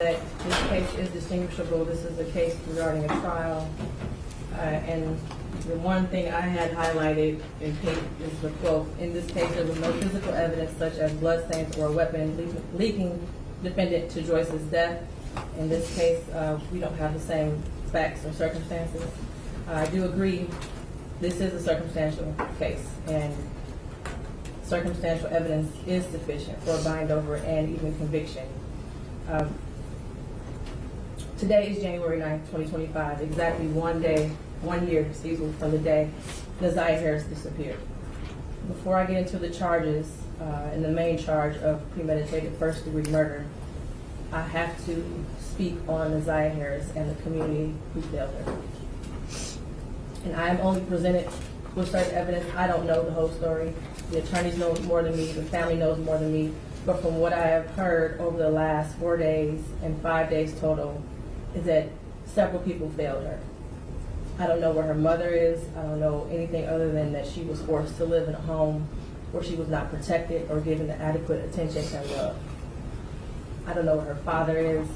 That this case is distinguishable. This is a case regarding a trial. And the one thing I had highlighted in pink is the quote, "In this case, there was no physical evidence such as bloodstains or a weapon leading defendant to Joyce's death." In this case, we don't have the same facts or circumstances. I do agree this is a circumstantial case, and circumstantial evidence is sufficient for a bind over and even conviction. Today is January 9th, 2025, exactly 1 year, from the day Neziah Harris disappeared. Before I get into the charges, and the main charge of premeditated first-degree murder, I have to speak on Neziah Harris and the community who failed her. And I am only presented with certain evidence. I don't know the whole story. The attorneys know more than me, the family knows more than me, but from what I have heard over the last 4 days and 5 days total, is that several people failed her. I don't know where her mother is. I don't know anything other than that she was forced to live in a home where she was not protected or given the adequate attention and love. I don't know where her father is.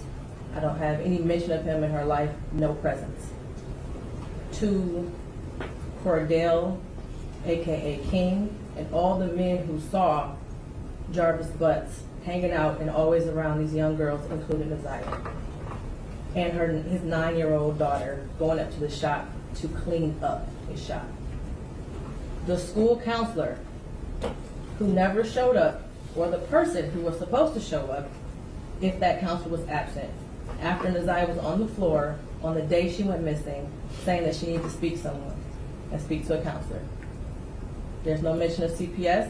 I don't have any mention of him in her life, no presence. To Cordell, AKA King, and all the men who saw Jarvis Butz hanging out and always around these young girls, including Neziah, and his 9-year-old daughter going up to the shop to clean up his shop. The school counselor who never showed up, or the person who was supposed to show up if that counselor was absent, after Neziah was on the floor on the day she went missing, saying that she needed to speak to someone and speak to a counselor. There's no mention of CPS,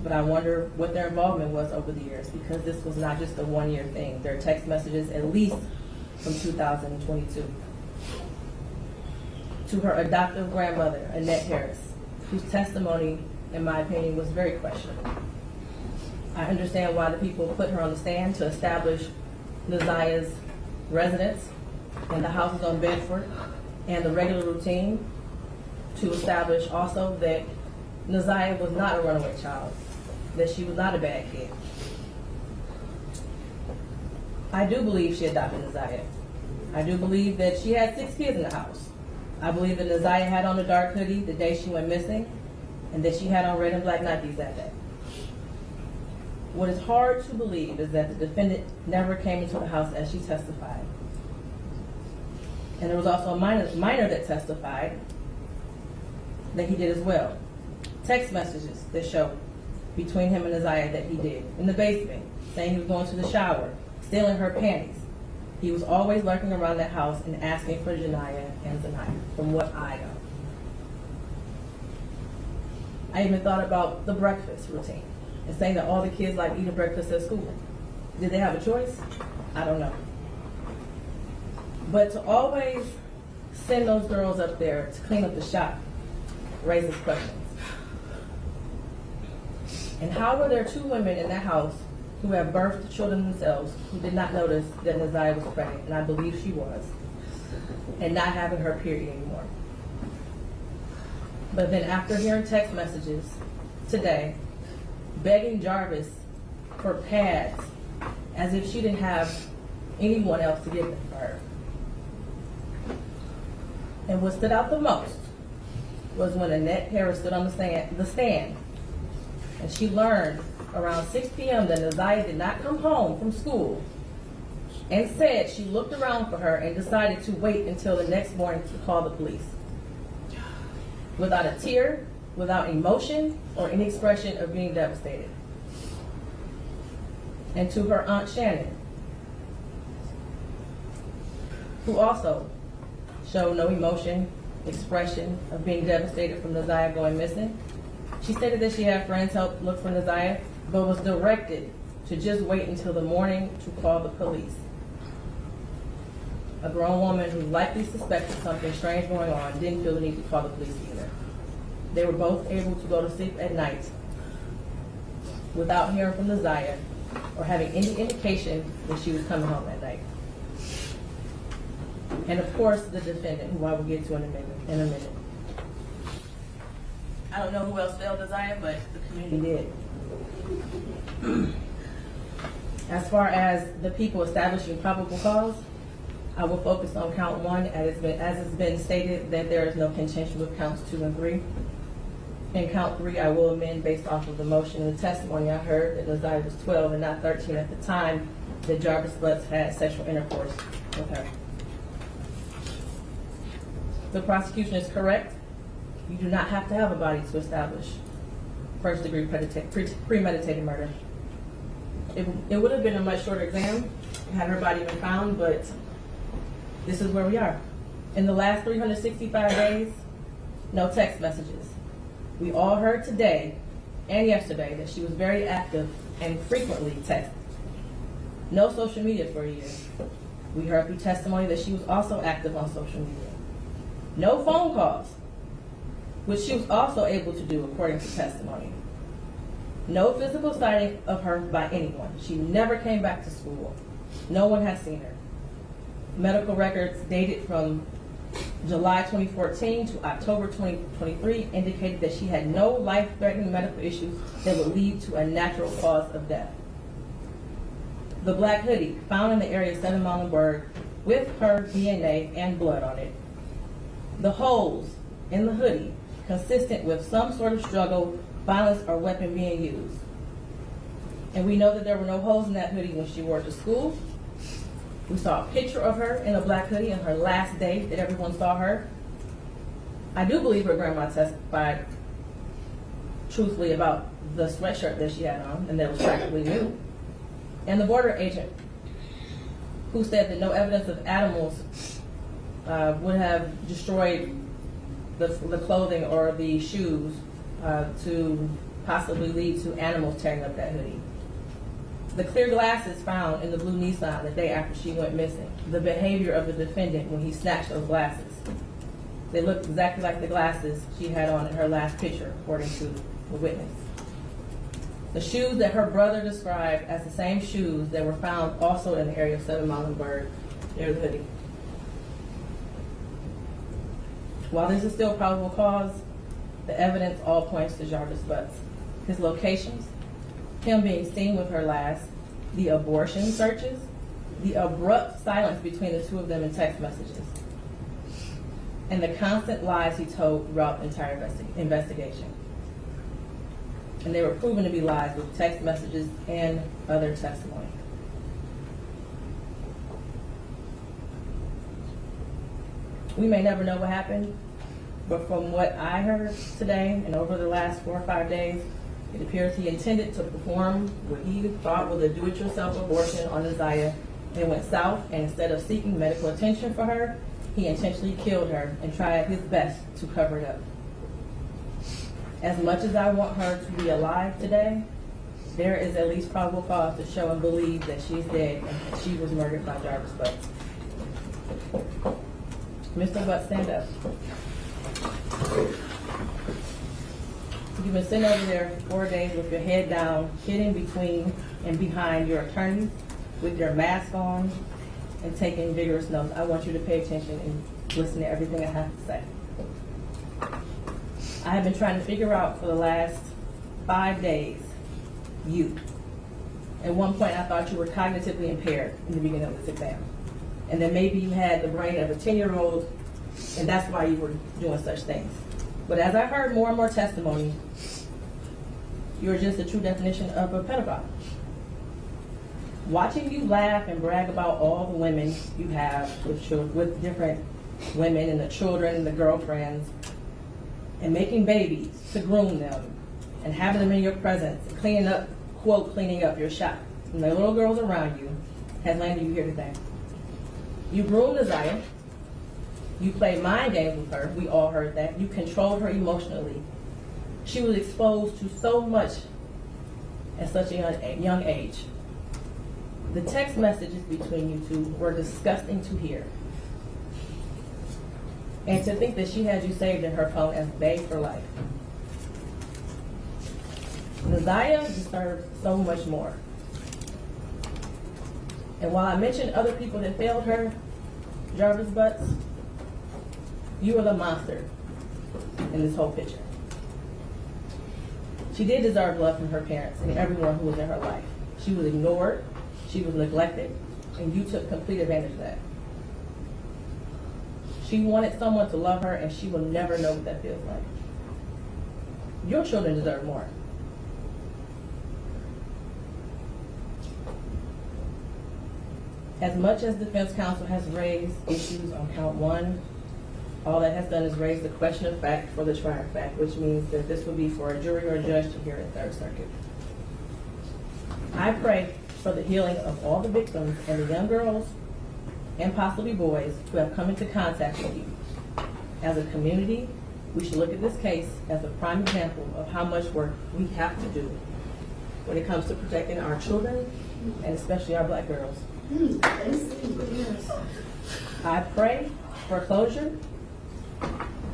but I wonder what their involvement was over the years, because this was not just a 1-year thing. There are text messages at least from 2022. To her adoptive grandmother, Annette Harris, whose testimony, in my opinion, was very questionable. I understand why the people put her on the stand to establish Neziah's residence and the houses on Bedford and the regular routine, to establish also that Neziah was not a runaway child, that she was not a bad kid. I do believe she adopted Neziah. I do believe that she had 6 kids in the house. I believe that Neziah had on a dark hoodie the day she went missing, and that she had on red and black Nikes that day. What is hard to believe is that the defendant never came into the house as she testified. And there was also a minor that testified that he did as well. Text messages that show between him and Neziah that he did in the basement, saying he was going to the shower, stealing her panties. He was always lurking around that house and asking for Janiyah and Zaniyah, from what I know. I even thought about the breakfast routine and saying that all the kids like eating breakfast at school. Did they have a choice? I don't know. But to always send those girls up there to clean up the shop raises questions. And how were there 2 women in that house who have birthed children themselves who did not notice that Neziah was pregnant, and I believe she was, and not having her period anymore? But then after hearing text messages today, begging Jarvis for pads as if she didn't have anyone else to give them for her. And what stood out the most was when Annette Harris stood on the stand, and she learned around 6 p.m. that Neziah did not come home from school, and said she looked around for her and decided to wait until the next morning to call the police. Without a tear, without emotion, or any expression of being devastated. And to her Aunt Shannon, who also showed no emotion, expression of being devastated from Neziah going missing. She stated that she had friends help look for Neziah, but was directed to just wait until the morning to call the police. A grown woman who likely suspected something strange going on didn't feel the need to call the police either. They were both able to go to sleep at night without hearing from Neziah or having any indication that she was coming home at night. And of course, the defendant, who I will get to in a minute. I don't know who else failed Neziah, but the community did. As far as the people establishing probable cause, I will focus on count 1 as it's been stated that there is no contention with counts 2 and 3. In count 3, I will amend based off of the motion and the testimony I heard that Naziah was 12 and not 13 at the time that Jarvis Butz had sexual intercourse with her. The prosecution is correct. You do not have to have a body to establish first-degree premeditated murder. It would have been a much shorter exam had her body been found, but this is where we are. In the last 365 days, no text messages. We all heard today and yesterday that she was very active and frequently texted. No social media for a year. We heard through testimony that she was also active on social media. No phone calls, which she was also able to do according to testimony. No physical sighting of her by anyone. She never came back to school. No one has seen her. Medical records dated from July 2014 to October 2023 indicated that she had no life-threatening medical issues that would lead to a natural cause of death. The black hoodie found in the area of 7 Muhlenberg with her DNA and blood on it. The holes in the hoodie consistent with some sort of struggle, violence, or weapon being used. And we know that there were no holes in that hoodie when she wore it to school. We saw a picture of her in a black hoodie on her last day that everyone saw her. I do believe her grandma testified truthfully about the sweatshirt that she had on and that was practically new. And the border agent who said that no evidence of animals would have destroyed the clothing or the shoes to possibly lead to animals tearing up that hoodie. The clear glasses found in the blue Nissan the day after she went missing. The behavior of the defendant when he snatched those glasses. They looked exactly like the glasses she had on in her last picture, according to the witness. The shoes that her brother described as the same shoes that were found also in the area of 7 Muhlenberg near the hoodie. While this is still probable cause, the evidence all points to Jarvis Butz. His locations, him being seen with her last, the abortion searches, the abrupt silence between the two of them in text messages, and the constant lies he told throughout the entire investigation. And they were proven to be lies with text messages and other testimony. We may never know what happened, but from what I heard today and over the last 4 or 5 days, it appears he intended to perform what he thought was a do-it-yourself abortion on Naziah, and it went south, and instead of seeking medical attention for her, he intentionally killed her and tried his best to cover it up. As much as I want her to be alive today, there is at least probable cause to show and believe that she's dead and that she was murdered by Jarvis Butz. Mr. Butz, stand up. You've been sitting over there for 4 days with your head down, hidden between and behind your attorneys, with your mask on, and taking vigorous notes. I want you to pay attention and listen to everything I have to say. I have been trying to figure out for the last 5 days, you. At one point, I thought you were cognitively impaired in the beginning of this exam. And then maybe you had the brain of a 10-year-old, and that's why you were doing such things. But as I heard more and more testimony, you're just the true definition of a pedophile. Watching you laugh and brag about all the women you have with different women and the children and the girlfriends, and making babies to groom them, and having them in your presence, and cleaning up, quote, cleaning up your shop, and the little girls around you, has landed you here today. You groomed Naziah. You played mind games with her. We all heard that. You controlled her emotionally. She was exposed to so much at such a young age. The text messages between you two were disgusting to hear. And to think that she had you saved in her phone as bae for life. Naziah deserves so much more. And while I mentioned other people that failed her, Jarvis Butz, you are the monster in this whole picture. She did deserve love from her parents and everyone who was in her life. She was ignored. She was neglected, and you took complete advantage of that. She wanted someone to love her, and she will never know what that feels like. Your children deserve more. As much as defense counsel has raised issues on count 1, all that has done is raise the question of fact for the trier of fact, which means that this would be for a jury or a judge to hear at Third Circuit. I pray for the healing of all the victims and the young girls and possibly boys who have come into contact with you. As a community, we should look at this case as a prime example of how much work we have to do when it comes to protecting our children and especially our black girls. I pray for closure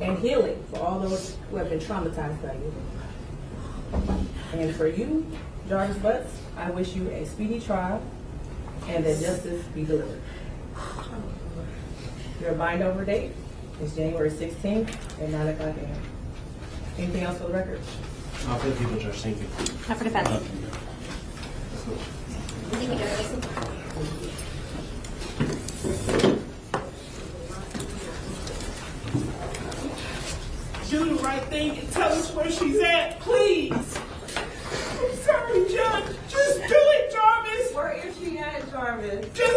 and healing for all those who have been traumatized by you. And for you, Jarvis Butz, I wish you a speedy trial and that justice be delivered. Your bind over date is January 16th at 9 o'clock a.m. Anything else for the record? Not for the people, Judge. Thank you. Not for defense. Thank you, Jarvis. Do the right thing and tell us where she's at, please. I'm sorry, Judge. Just do it, Jarvis. Where is she at, Jarvis? Just